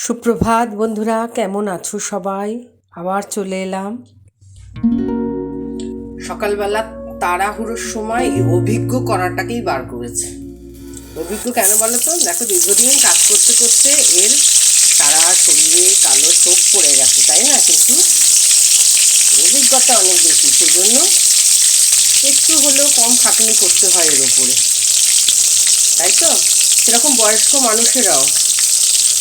সুপ্রভাত বন্ধুরা, কেমন আছো সবাই? আবার চলে এলাম সকালবেলা। তাড়াহুড়োর সময় এই অভিজ্ঞ করাটাকেই বার করেছে। অভিজ্ঞ কেন বলো তো? দেখো, দীর্ঘদিন কাজ করতে করতে এর সারা শরীরে কালো ছোপ পড়ে গেছে, তাই না? কিন্তু অভিজ্ঞতা অনেক বেশি, সেই জন্য একটু হলেও কম খাটুনি করতে হয় এর ওপরে, তাই তো? সেরকম বয়স্ক মানুষেরাও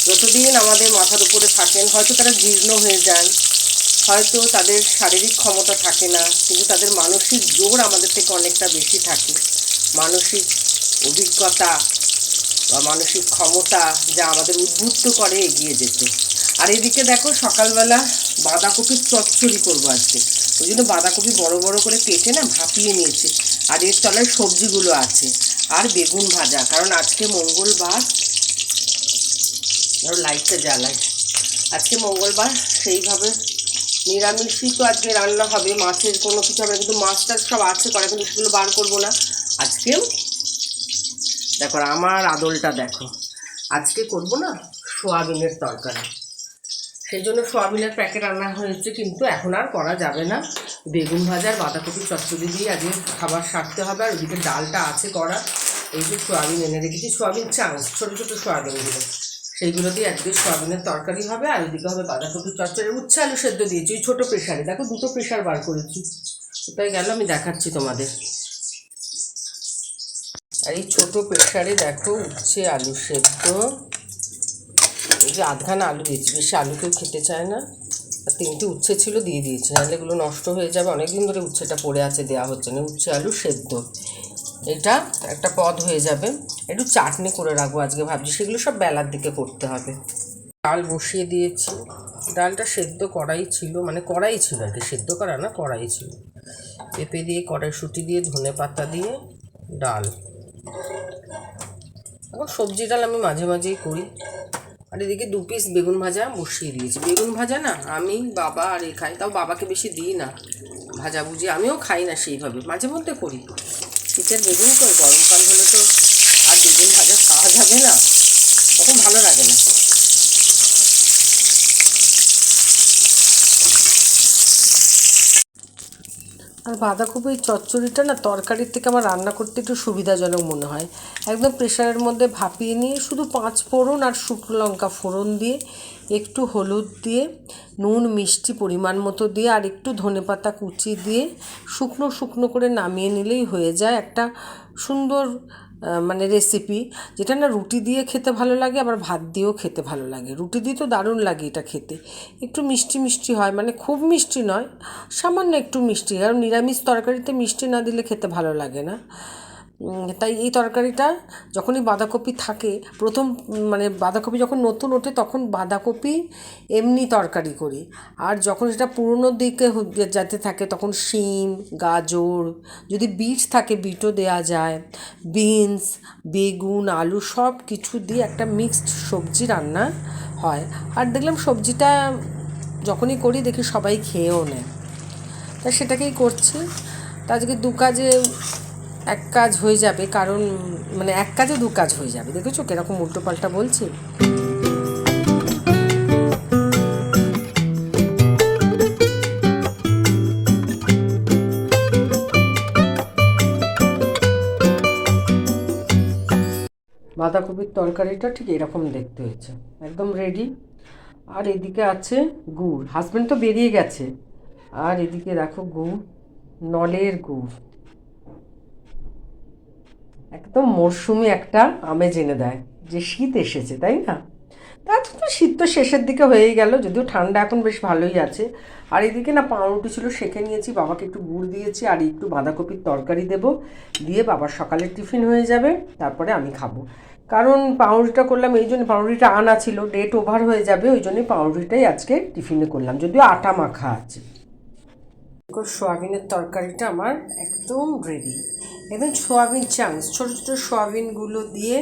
যতদিন আমাদের মাথার উপরে থাকেন, হয়তো তারা জীর্ণ হয়ে যান, হয়তো তাদের শারীরিক ক্ষমতা থাকে না, কিন্তু তাদের মানসিক জোর আমাদের থেকে অনেকটা বেশি থাকে। মানসিক অভিজ্ঞতা বা মানসিক ক্ষমতা যা আমাদের উদ্বুদ্ধ করে এগিয়ে যেতে। আর এদিকে দেখো, সকালবেলা বাঁধাকপির চচ্চড়ি করবো আজকে। ওই জন্য বাঁধাকপি বড় বড় করে কেটে না ভাপিয়ে নিয়েছি। আর এর তলায় সবজিগুলো আছে, আর বেগুন ভাজা, কারণ আজকে মঙ্গলবার। ধরো লাইটটা জ্বালাই, আজকে মঙ্গলবার, সেইভাবে নিরামিষই তো আজকে রান্না হবে। মাছের কোনো কিছু হবে, কিন্তু মাছটা সব আছে করা, কিন্তু সেগুলো বার করবো না আজকে। দেখো আমার আদলটা দেখো, আজকে করবো না সোয়াবিনের তরকারি, সেই জন্য সোয়াবিনের প্যাকেট রান্না হয়েছে, কিন্তু এখন আর করা যাবে না। বেগুন ভাজার বাঁধাকপি চচ্চড়ি দিয়ে আজকে খাবার সারতে হবে। আর ওদিকে ডালটা আছে করা। এই যে সোয়াবিন এনে রেখেছি, সোয়াবিন চান্স, ছোটো ছোটো সোয়াবিনগুলো, সেইগুলো দিয়ে একদিকে সোয়াবিনের তরকারি হবে, আর ওইদিকে হবে বাঁধাকপির চচ্চড়ি। উচ্ছে আলু সেদ্ধ দিয়েছি ওই ছোটো প্রেশারে, দেখো দুটো প্রেশার বার করেছি। ওটাই গেল, আমি দেখাচ্ছি তোমাদের। আর এই ছোটো প্রেশারে দেখো উচ্ছে আলু সেদ্ধ, এই যে আধখানা আলু দিয়েছি, বেশি আলু কেউ খেতে চায় না। আর 3টে উচ্ছে ছিল, দিয়ে দিয়েছি, নাহলে এগুলো নষ্ট হয়ে যাবে। অনেকদিন ধরে উচ্ছেটা পড়ে আছে, দেওয়া হচ্ছে না। উচ্ছে আলু সেদ্ধ, এটা একটা পদ হয়ে যাবে। একটু চাটনি করে রাখবো আজকে, ভাবছি সেগুলো সব বেলার দিকে করতে হবে। ডাল বসিয়ে দিয়েছি, ডালটা সেদ্ধ করাই ছিল, মানে কড়াই ছিল আর কি, সেদ্ধ করা না, কড়াই ছিল। পেঁপে দিয়ে, কড়াইশুঁটি দিয়ে, ধনে পাতা দিয়ে ডাল। এখন সবজি ডাল আমি মাঝে মাঝেই করি। আর এদিকে 2 পিস বেগুন ভাজা বসিয়ে দিয়েছি। বেগুন ভাজা না আমি, বাবা আর এ খাই, তাও বাবাকে বেশি দিই না ভাজাভুজি, আমিও খাই না সেইভাবে, মাঝে মধ্যে করি। শীতের বেগুন তো, গরমকাল হলে তো আর বেগুন ভাজা খাওয়া যাবে না, তখন ভালো লাগে না। আর বাঁধাকপির চচ্চড়িটা না তরকারির থেকে আমার রান্না করতে একটু সুবিধাজনক মনে হয়। একদম প্রেশারের মধ্যে ভাপিয়ে নিয়ে শুধু 5 ফোড়ন আর শুকনো লঙ্কা ফোড়ন দিয়ে, একটু হলুদ দিয়ে, নুন মিষ্টি পরিমাণ মতো দিয়ে, আর একটু ধনেপাতা কুচি দিয়ে শুকনো শুকনো করে নামিয়ে নিলেই হয়ে যায় একটা সুন্দর মানে রেসিপি, যেটা না রুটি দিয়ে খেতে ভালো লাগে, আবার ভাত দিয়েও খেতে ভালো লাগে। রুটি দিয়ে তো দারুণ লাগে এটা খেতে। একটু মিষ্টি মিষ্টি হয়, মানে খুব মিষ্টি নয়, সামান্য একটু মিষ্টি, কারণ নিরামিষ তরকারিতে মিষ্টি না দিলে খেতে ভালো লাগে না। তাই এই তরকারিটা যখনই বাঁধাকপি থাকে, প্রথম মানে বাঁধাকপি যখন নতুন ওঠে তখন বাঁধাকপি এমনি তরকারি করি। আর যখন সেটা পুরনোর দিকে যেতে থাকে তখন শিম, গাজর, যদি বিট থাকে বিটও দেওয়া যায়, বিনস, বেগুন, আলু সব কিছু দিয়ে একটা মিক্সড সবজি রান্না হয়। আর দেখলাম সবজিটা যখনই করি দেখি সবাই খেয়েও নেয়, তাই সেটাকেই করছি। তা আজকে 2 কাজে 1 কাজ হয়ে যাবে, কারণ মানে 1 কাজে 2 কাজ হয়ে যাবে। দেখেছো কিরকম উল্টোপাল্টা বলছি। বাঁধাকপির তরকারিটা ঠিক এরকম দেখতে হয়েছে, একদম রেডি। আর এদিকে আছে গুড়, হাজব্যান্ড তো বেরিয়ে গেছে। আর এদিকে দেখো গুড়, নলের গুড়, একদম মরশুমি একটা আমেজ এনে দেয়, যে শীত এসেছে, তাই না? তা তো শীত তো শেষের দিকে হয়েই গেল, যদিও ঠান্ডা এখন বেশ ভালোই আছে। আর এদিকে না পাউরুটি ছিল, সেঁকে নিয়েছি, বাবাকে একটু গুড় দিয়েছি, আর একটু বাঁধাকপির তরকারি দেবো, দিয়ে বাবার সকালের টিফিন হয়ে যাবে, তারপরে আমি খাবো। কারণ পাউরুটিটা করলাম এই জন্য, পাউরুটিটা আনা ছিল, ডেট ওভার হয়ে যাবে, ওই জন্যই পাউরুটিটাই আজকে টিফিনে করলাম, যদিও আটা মাখা আছে। সোয়াবিনের তরকারিটা আমার একদম রেডি, একদম সোয়াবিন চাংস, ছোটো ছোটো সোয়াবিনগুলো দিয়ে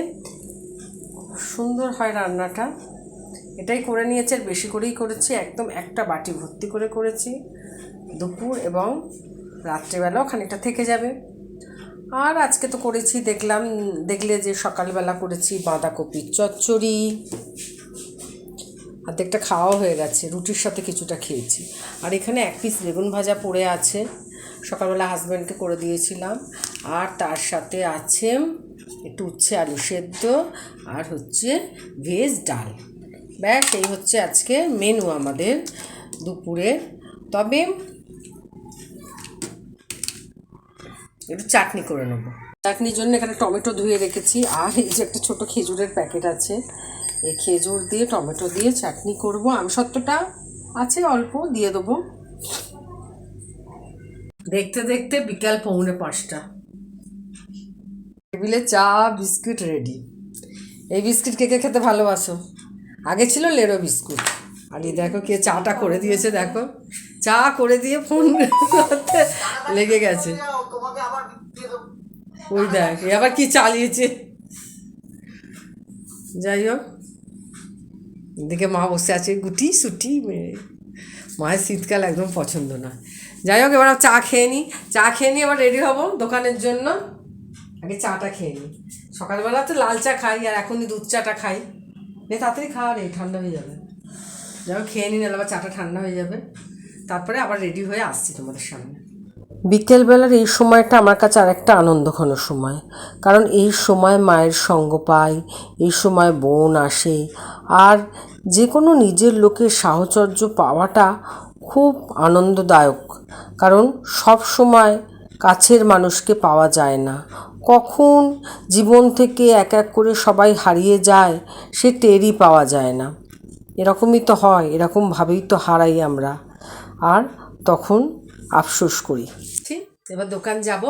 সুন্দর হয় রান্নাটা। এটাই করে নিয়েছি, আর বেশি করেই করেছি, একদম একটা বাটি ভর্তি করে করেছি। দুপুর এবং রাত্রেবেলাও খানিকটা থেকে যাবে। আর আজকে তো করেছি, দেখলে যে সকালবেলা করেছি বাঁধাকপির চচ্চড়ি, অর্ধেকটা খাওয়া হয়ে গেছে, রুটির সাথে কিছুটা খেয়েছি। আর এখানে 1 পিস বেগুন ভাজা পড়ে আছে, সকালবেলা হাজব্যান্ডকে করে দিয়েছিলাম। আর তার সাথে আছে একটু উচ্ছে আলু সেদ্ধ আর হচ্ছে ভেজ ডাল। ব্যাস, এই হচ্ছে আজকে মেনু আমাদের দুপুরে। তবে একটু চাটনি করে নেবো। চাটনির জন্য এখানে টমেটো ধুয়ে রেখেছি, আর এই যে একটা ছোটো খেজুরের প্যাকেট আছে, এই খেজুর দিয়ে টমেটো দিয়ে চাটনি করব। আমসত্ত্বটা আছে অল্প, দিয়ে দেবো। দেখতে দেখতে বিকাল 4:45, টেবিলে চা বিস্কুট রেডি। এই বিস্কুট কে কে খেতে ভালোবাসো? আগে ছিল লেরো বিস্কুট, আর এই দেখো কে চাটা করে দিয়েছে, দেখো চা করে দিয়ে ফোন করতে লেগে গেছে। ওই দেখ আবার কি চালিয়েছে। যাই হোক, এদিকে মা বসে আছে গুটি সুটি মেরে। মায়ের শীতকাল একদম পছন্দ না। যাই হোক, এবার চা খেয়ে নিই, চা খেয়ে নিই, এবার রেডি হব দোকানের জন্য। আগে চাটা খেয়ে নিই। সকালবেলা তো লাল চা খাই, আর এখনই দুধ চাটা খাই। তাড়াতাড়ি খাওয়া রে, ঠান্ডা হয়ে যাবে। যাই হোক খেয়ে নিই, নাহলে আবার চাটা ঠান্ডা হয়ে যাবে। তারপরে আবার রেডি হয়ে আসছি তোমাদের সামনে। বিকেলবেলার এই সময়টা আমার কাছে আর একটা আনন্দঘন সময়, কারণ এই সময় মায়ের সঙ্গ পাই, এই সময় বোন আসে, আর যে কোনো নিজের লোকের সাহচর্য পাওয়াটা খুব আনন্দদায়ক। কারণ সব সময় কাছের মানুষকে পাওয়া যায় না, কখন জীবন থেকে এক এক করে সবাই হারিয়ে যায় সে টেরই পাওয়া যায় না। এরকমই তো হয়, এরকমভাবেই তো হারাই আমরা, আর তখন আফসোস করি। ঠিক, এবার দোকান যাব।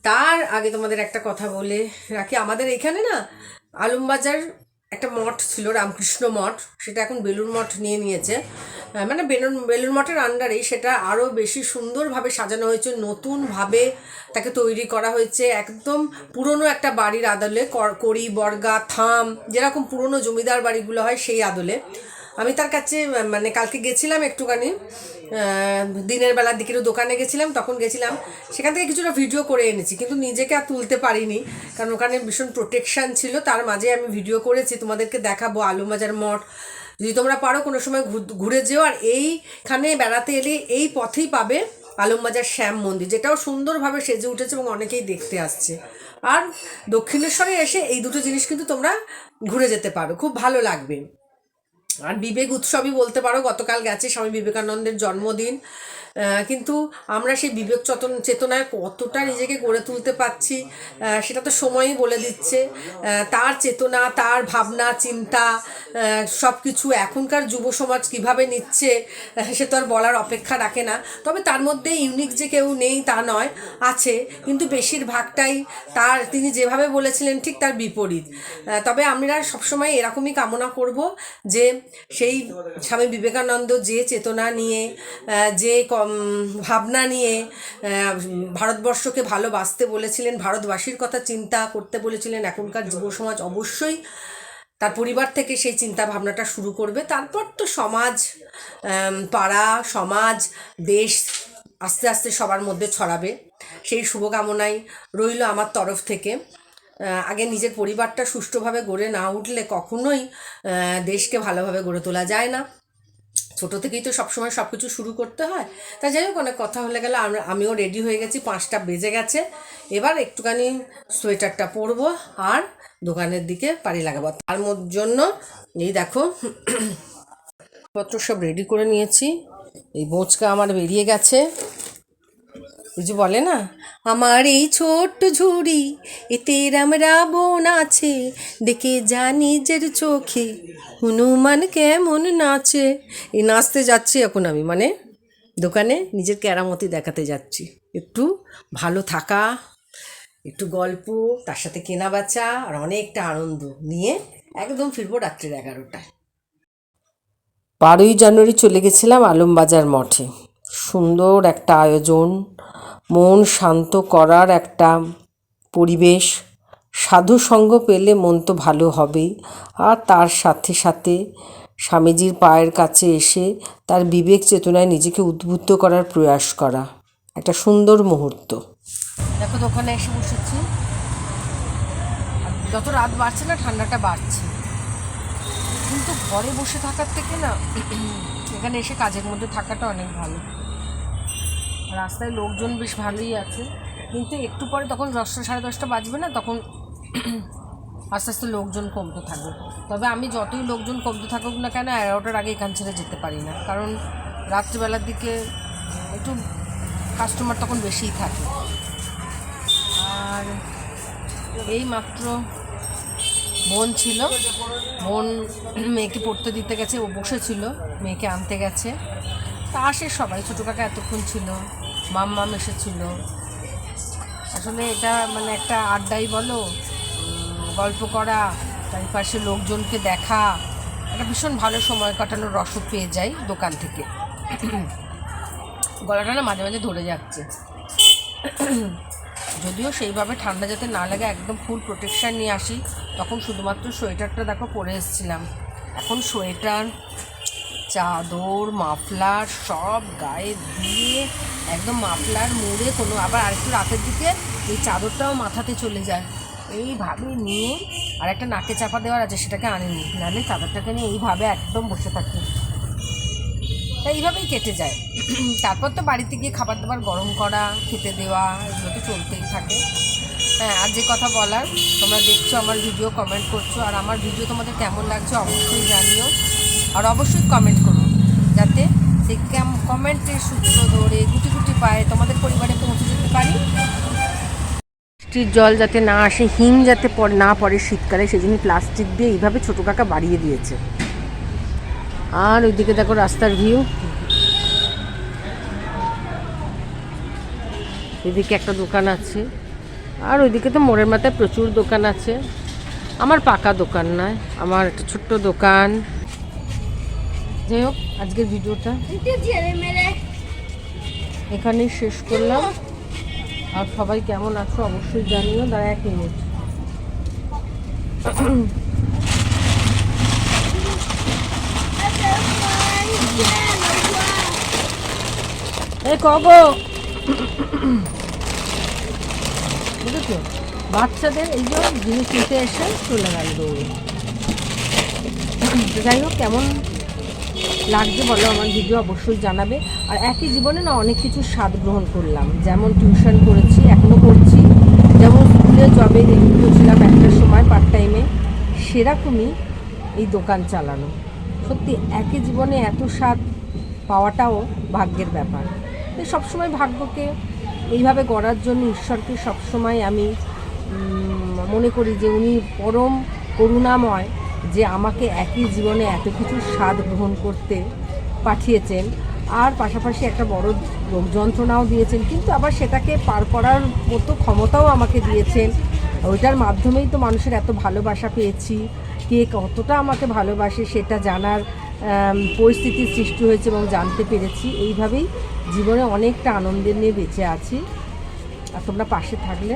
তার আগে তোমাদের একটা কথা বলে রাখি, আমাদের এখানে না আলমবাজার একটা মঠ ছিল, রামকৃষ্ণ মঠ, সেটা এখন বেলুড় মঠ নিয়ে নিয়েছে। মানে বেলুড় মঠের আন্ডারেই সেটা আরও বেশি সুন্দরভাবে সাজানো হয়েছে, নতুনভাবে তাকে তৈরি করা হয়েছে। একদম পুরনো একটা বাড়ির আদলে, কড়ি বর্গা থাম যেরকম পুরনো জমিদার বাড়িগুলো হয় সেই আদলে। আমি তার কাছে মানে কালকে গেছিলাম একটুখানি, দিনের বেলার দিকে দোকানে গেছিলাম, তখন গেছিলাম, সেখান থেকে কিছুটা ভিডিও করে এনেছি, কিন্তু নিজেকে আর তুলতে পারিনি, কারণ ওখানে ভীষণ প্রোটেকশান ছিল। তার মাঝে আমি ভিডিও করেছি, তোমাদেরকে দেখাবো আলমবাজার মঠ। যদি তোমরা পারো কোনো সময় ঘুরে যেও। আর এইখানে বেড়াতে এলে এই পথেই পাবে আলমবাজার শ্যাম মন্দির, যেটাও সুন্দরভাবে সেজে উঠেছে এবং অনেকেই দেখতে আসছে। আর দক্ষিণেশ্বরে এসে এই দুটো জিনিস কিন্তু তোমরা ঘুরে যেতে পারো, খুব ভালো লাগবে। আর বিবেক উৎসবই বলতে পারো, গতকাল গেছে স্বামী বিবেকানন্দের জন্মদিন, কিন্তু আমরা সেই বিবেক চেতনায় কতটা নিজেকে গড়ে তুলতে পারছি সেটা তো সময়ই বলে দিচ্ছে। তার চেতনা, তার ভাবনা চিন্তা সব কিছু এখনকার যুব সমাজ কীভাবে নিচ্ছে সে তো আর বলার অপেক্ষা রাখে না। তবে তার মধ্যে ইউনিক যে কেউ নেই তা নয়, আছে, কিন্তু বেশিরভাগটাই তিনি যেভাবে বলেছিলেন ঠিক তার বিপরীত। তবে আমরা সবসময় এরকমই কামনা করব যে সেই স্বামী বিবেকানন্দ যে চেতনা নিয়ে, যে ভাবনা নিয়ে ভারতবর্ষকে ভালোবাসতে বলেছিলেন, ভারতবাসীর কথা চিন্তা করতে বলেছিলেন, এখনকার যুব সমাজ অবশ্যই তার পরিবার থেকে সেই চিন্তা ভাবনাটা শুরু করবে। তারপর তো সমাজ, পাড়া, সমাজ, দেশ আস্তে আস্তে সবার মধ্যে ছড়াবে। সেই শুভকামনাই রইল আমার তরফ থেকে। আগে নিজের পরিবারটা সুষ্ঠুভাবে গড়ে না উঠলে কখনোই দেশকে ভালোভাবে গড়ে তোলা যায় না। ছোটো থেকেই তো সবসময় সব কিছু শুরু করতে হয়। তা যাই হোক, অনেক কথা হলে গেলে আমিও রেডি হয়ে গেছি, 5টা বেজে গেছে। এবার একটুখানি সোয়েটারটা পরবো আর দোকানের দিকে পাড়ি লাগাবো। তার জন্য এই দেখো পত্র সব রেডি করে নিয়েছি। এই বোঁচকা আমার বেরিয়ে গেছে, কিছু বলে না, আমার এই ছোট্ট ঝুড়ি এতে রাম রাবণ আছে, দেখে যা নিজের চোখে হনুমান কেমন নাচে। এই নাচতে যাচ্ছি এখন আমি, মানে দোকানে নিজের কেরামতি দেখাতে যাচ্ছি। একটু ভালো থাকা, একটু গল্প, তার সাথে কেনা বেচা আর অনেকটা আনন্দ নিয়ে একদম ফিরবো রাত্রির 11টায়। 12ই জানুয়ারি চলে গেছিলাম আলমবাজার মঠে। সুন্দর একটা আয়োজন, মন শান্ত করার একটা পরিবেশ, সাধু সঙ্গ পেলে মন তো ভালো হবেই। আর তার সাথে সাথে স্বামীজির পায়ের কাছে এসে তার বিবেক চেতনায় নিজেকে উদ্বুদ্ধ করার প্রয়াস করা, একটা সুন্দর মুহূর্ত। দেখো দোকানে এসে বসেছি, যত রাত বাড়ছে না ঠান্ডাটা বাড়ছে। কিন্তু ঘরে বসে থাকার থেকে না এখানে এসে কাজের মধ্যে থাকাটা অনেক ভালো। রাস্তায় লোকজন বেশ ভালোই আছে, কিন্তু একটু পরে তখন 10টা 10:30 বাজবে না, তখন আস্তে আস্তে লোকজন কমতে থাকবে। তবে আমি যতই লোকজন কমতে থাকুক না কেন 11টার আগে এখান ছেড়ে যেতে পারি না, কারণ রাত্রিবেলার দিকে একটু কাস্টমার তখন বেশিই থাকে। আর এই মাত্র বোন ছিল, বোন মেয়েকে পড়তে দিতে গেছে, ও বসেছিল, মেয়েকে আনতে গেছে। তা আসে সবাই, ছোটো কাকা এতক্ষণ ছিল, মাম্মাম এসেছিল। আসলে এটা মানে একটা আড্ডাই বলো, গল্প করা, চারিপাশে লোকজনকে দেখা, একটা ভীষণ ভালো সময় কাটানোর রসদ পেয়ে যাই দোকান থেকে। গলাটা না মাঝে মাঝে ধরে যাচ্ছে, যদিও সেইভাবে ঠান্ডা যাতে না লাগে একদম ফুল প্রোটেকশান নিয়ে আসি। তখন শুধুমাত্র সোয়েটারটা দেখো পরে এসেছিলাম, এখন সোয়েটার, চাদর, মাফলার সব গায়ে দিয়ে একদম মাফলার মুড়ে কোনো, আবার আরেকটু রাতের দিকে এই চাদরটাও মাথাতে চলে যায়, এইভাবে নিয়ে আর একটা নাকে চাপা দেওয়ার আছে, সেটাকে আনেনি, নাহলে চাদরটাকে নিয়ে এইভাবে একদম বসে থাকি। তাই এইভাবেই কেটে যায়। তারপর তো বাড়িতে গিয়ে খাবার দাবার গরম করা, খেতে দেওয়া, এগুলো তো চলতেই থাকে। হ্যাঁ, আর যে কথা বলার, তোমরা দেখছো আমার ভিডিও, কমেন্ট করছো, আর আমার ভিডিও তোমাদের কেমন লাগছে অবশ্যই জানিও, আর অবশ্যই কমেন্ট করো, যাতে সেই কমেন্টের সূত্র ধরে গুটি গুটি পায়ে তোমাদের পরিবারে পৌঁছে যেতে পারি। বৃষ্টির জল যাতে না আসে, হিম যাতে না পড়ে শীতকালে, সেই জন্য প্লাস্টিক দিয়ে এইভাবে ছোটো কাকা বাড়িয়ে দিয়েছে। আর ওইদিকে দেখো রাস্তার ভিউ, এদিকে একটা দোকান আছে, আর ওইদিকে তো মোড়ের মাথায় প্রচুর দোকান আছে। আমার পাকা দোকান নয়, আমার একটা ছোট্ট দোকান। যাই হোক, আজকের ভিডিওটা এখানেই শেষ করলাম। আর সবাই কেমন আছো অবশ্যই জানিও। দাঁড়া 1 মিনিট। এই কগো, বুঝেছো, বাচ্চাদের এই যে জিনিস নিতে এসে চলে গেল দৌড়ে। যাই হোক, কেমন লাগছে বলো, আমার ভিডিও অবশ্যই জানাবে। আর একই জীবনে না অনেক কিছু স্বাদ গ্রহণ করলাম, যেমন টিউশন করেছি, এখনও করছি, যেমন স্কুলে জবে ছিলাম একটা সময় পার্ট টাইমে, সেরকমই এই দোকান চালানো। সত্যি একই জীবনে এত স্বাদ পাওয়াটাও ভাগ্যের ব্যাপার। তাই সবসময় ভাগ্যকে এইভাবে গড়ার জন্য ঈশ্বরকে সবসময় আমি মনে করি যে উনি পরম করুণাময়, যে আমাকে একই জীবনে এত কিছু স্বাদ গ্রহণ করতে পাঠিয়েছেন, আর পাশাপাশি একটা বড় রোগ যন্ত্রণাও দিয়েছেন, কিন্তু আবার সেটাকে পার করার মতো ক্ষমতাও আমাকে দিয়েছেন। ওইটার মাধ্যমেই তো মানুষের এত ভালোবাসা পেয়েছি, কে কতটা আমাকে ভালোবাসে সেটা জানার পরিস্থিতির সৃষ্টি হয়েছে এবং জানতে পেরেছি। এইভাবেই জীবনে অনেকটা আনন্দের নিয়ে বেঁচে আছি, আর তোমরা পাশে থাকলে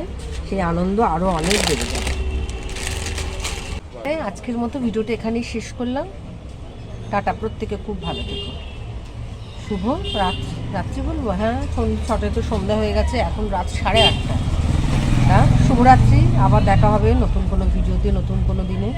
সেই আনন্দ আরও অনেক বেড়ে যাবে। আজকের মতো ভিডিওটা এখানেই শেষ করলাম। টাটা, প্রত্যেকে খুব ভালো থেকো। শুভ রাত্রি বলবো, হ্যাঁ 6টায় তো সন্ধ্যা হয়ে গেছে, এখন রাত 8:30। হ্যাঁ, শুভরাত্রি। আবার দেখা হবে নতুন কোনো ভিডিওতে, নতুন কোনো দিনে।